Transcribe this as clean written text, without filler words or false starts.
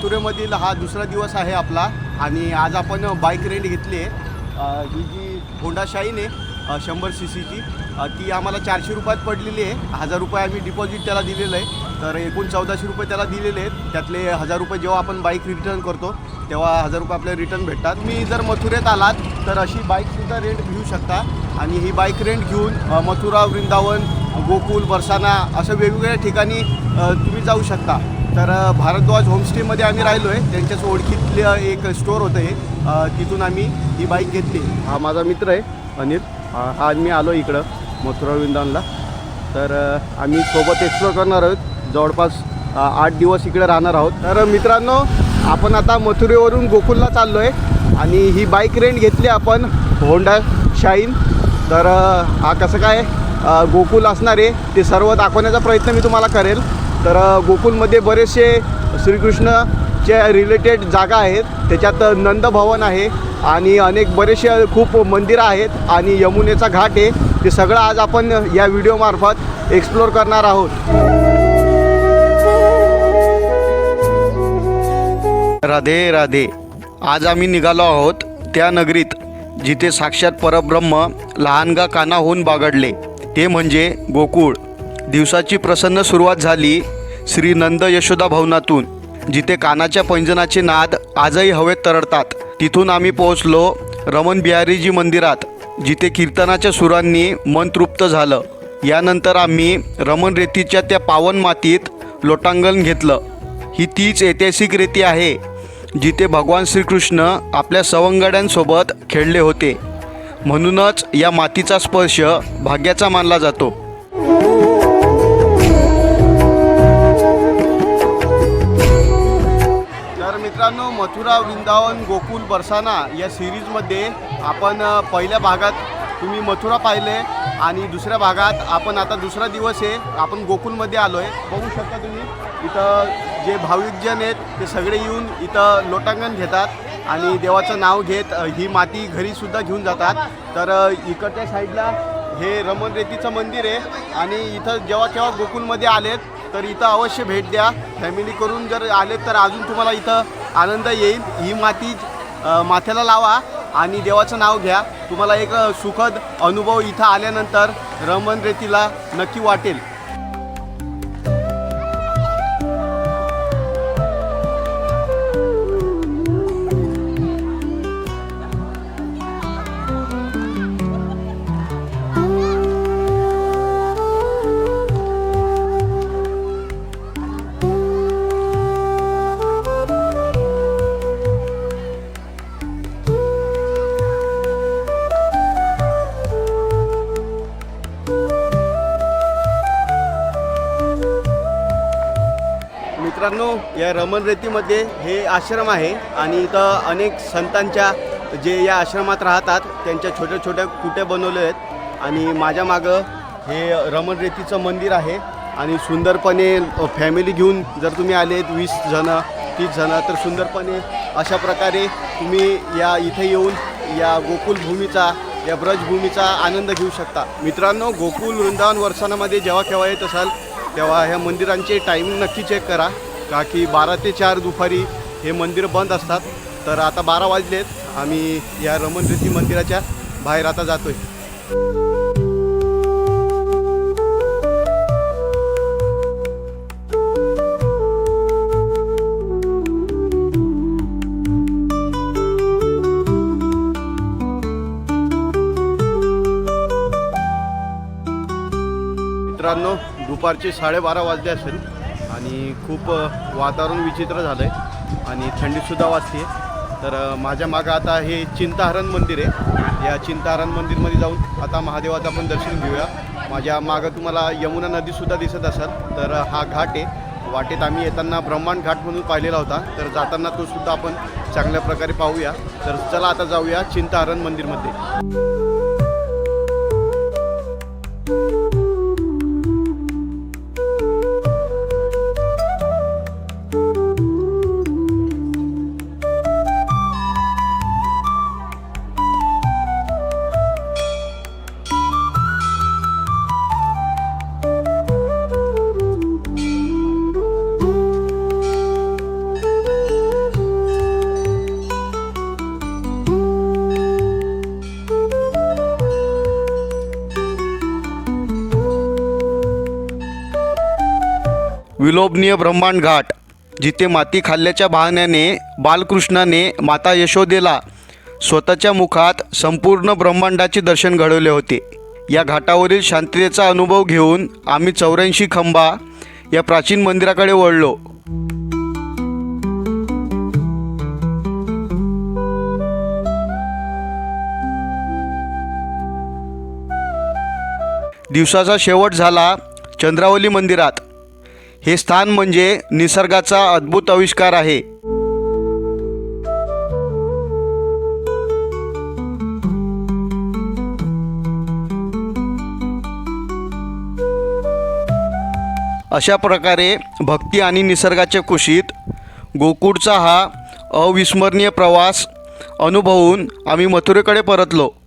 मथुरेमधील हा दुसरा दिवस आहे आपला आणि आज आपण बाईक रेंट घेतली आहे। ही जी होंडा शाईन आहे 100 सीसीची, ती आम्हाला 400 रुपयात पडलेली आहे। 1000 रुपये आम्ही डिपॉझिट त्याला दिलेलं आहे, तर एकूण 1400 रुपये त्याला दिलेले आहेत। त्यातले 1000 रुपये जेव्हा आपण बाईक रिटर्न करतो तेव्हा 1000 रुपये आपल्याला रिटर्न भेटतात। मी जर मथुरेत आलात तर अशी बाईकसुद्धा रेंट घेऊ शकता आणि ही बाईक रेंट घेऊन मथुरा, वृंदावन, गोकुल, बरसाना असं वेगवेगळ्या ठिकाणी तुम्ही जाऊ शकता। तर भारद्वाज होमस्टेमध्ये आम्ही राहिलो आहे, त्यांच्याच ओळखीतलं एक स्टोअर होतं हे, तिथून आम्ही ही बाईक घेतली। हा माझा मित्र आहे अनिल, आज मी आलो इकडं मथुरा वृंदावनला, तर आम्ही सोबत एक्सप्लोर करणार आहोत। जवळपास 8 दिवस इकडे राहणार आहोत। तर मित्रांनो, आपण आता मथुरेवरून गोकुलला चाललो आहे आणि ही बाईक रेंट घेतली आपण होंडा शाईन। तर हा कसं काय गोकुल असणार आहे ते सर्व दाखवण्याचा प्रयत्न मी तुम्हाला करेल। तर गोकुलमध्ये बरेचसे श्रीकृष्णच्या रिलेटेड जागा आहेत, त्याच्यात नंदभवन आहे आणि अनेक बरेचसे खूप मंदिरं आहेत आणि यमुनेचा घाट आहे। ते सगळं आज आपण या व्हिडिओमार्फत एक्सप्लोर करणार आहोत। राधे राधे। आज आम्ही निघालो आहोत त्या नगरीत जिथे साक्षात परब्रह्म लहानगा कानाहून बागडले, ते म्हणजे गोकुळ। दिवसाची प्रसन्न सुरुवात झाली श्री नंद यशोदा भवनातून, जिथे कानाच्या पैंजनाचे नाद आजही हवेत तरळतात। तिथून आम्ही पोहोचलो रमण बिहारीजी मंदिरात, जिथे कीर्तनाच्या सुरांनी मन तृप्त झालं। यानंतर आम्ही रमण रेतीच्या त्या पावन मातीत लोटांगण घेतलं। ही तीच ऐतिहासिक रेती आहे जिथे भगवान श्रीकृष्ण आपल्या सवंगड्यांसोबत खेळले होते, म्हणूनच या मातीचा स्पर्श भाग्याचा मानला जातो। तर मित्रांनो, मथुरा, वृंदावन, गोकुल, बरसाना या सिरीजमध्ये आपण पहिल्या भागात तुम्ही मथुरा पाहिले आणि दुसऱ्या भागात आपण आता दुसरा दिवस आहे, आपण गोकुलमध्ये आलो आहे। बघू शकता तुम्ही इथं जे भाविकजन आहेत ते सगळे येऊन इथं लोटांगण घेतात आणि देवाचं नाव घेत ही माती घरीसुद्धा घेऊन जातात। तर इकडच्या साईडला हे रमण रेतीचं मंदिर आहे आणि इथं जेव्हा केव्हा गोकुलमध्ये आलेत तर इथं अवश्य भेट द्या। फॅमिली करून जर आलेत तर अजून तुम्हाला इथं आनंद येईल। ही माती माथ्याला लावा आणि देवाचं नाव घ्या, तुम्हाला एक सुखद अनुभव इथं आल्यानंतर रमण रेतीला नक्की वाटेल। मित्रांनो, या रमण रेतीमध्ये हे आश्रम आहे आणि इथं अनेक संतांच्या जे या आश्रमात राहतात त्यांच्या छोट्या छोट्या कुट्या बनवल्या आहेत आणि माझ्या मागं हे रमण रेतीचं मंदिर आहे आणि सुंदरपणे फॅमिली घेऊन जर तुम्ही आलेत 20 जणं 30 जणं तर सुंदरपणे अशा प्रकारे तुम्ही या इथे येऊन या गोकुलभूमीचा, या ब्रजभूमीचा आनंद घेऊ शकता। मित्रांनो, गोकुल, वृंदावन, बरसानामध्ये जेव्हा केव्हा येत असाल तेव्हा ह्या मंदिरांचे टायमिंग नक्की चेक करा, का की 12 ते 4 दुपारी हे मंदिर बंद असतात। तर आता 12 वाजलेत, आम्ही या रमण रेती मंदिराच्या बाहेर आता जातोय। मित्रांनो, दुपारचे 12:30 वाजले असेल आणि खूप वातावरण विचित्र झालं आहे आणि थंडीसुद्धा वाजते। तर माझ्या मागं आता हे चिंताहरण मंदिर आहे। या चिंताहरण मंदिरमध्ये जाऊन आता महादेवाचं आपण दर्शन घेऊया। माझ्या मागं तुम्हाला यमुना नदीसुद्धा दिसत असेल, तर हा घाट आहे। वाटेत आम्ही येताना ब्रह्मांड घाट म्हणून पाहिलेला होता, तर जाताना तो सुद्धा आपण चांगल्या प्रकारे पाहूया। तर चला आता जाऊया चिंताहरण मंदिरमध्ये। विलोभनीय ब्रह्मांड घाट, जिथे माती खाल्ल्याच्या बहाण्याने बालकृष्णाने माता यशोदेला स्वतःच्या मुखात संपूर्ण ब्रह्मांडाचे दर्शन घडवले होते. या घाटावरील शांततेचा अनुभव घेऊन आम्ही 84 खंबा या प्राचीन मंदिराकडे वळलो. दिवसाचा शेवट झाला चंद्रावली मंदिरात. हे स्थान म्हणजे निसर्गाचा अद्भुत आविष्कार आहे. अशा प्रकारे भक्ती आणि निसर्गाच्या कुशीत गोकुळचा हा अविस्मरणीय प्रवास अनुभवून आम्ही मथुरेकडे परतलो.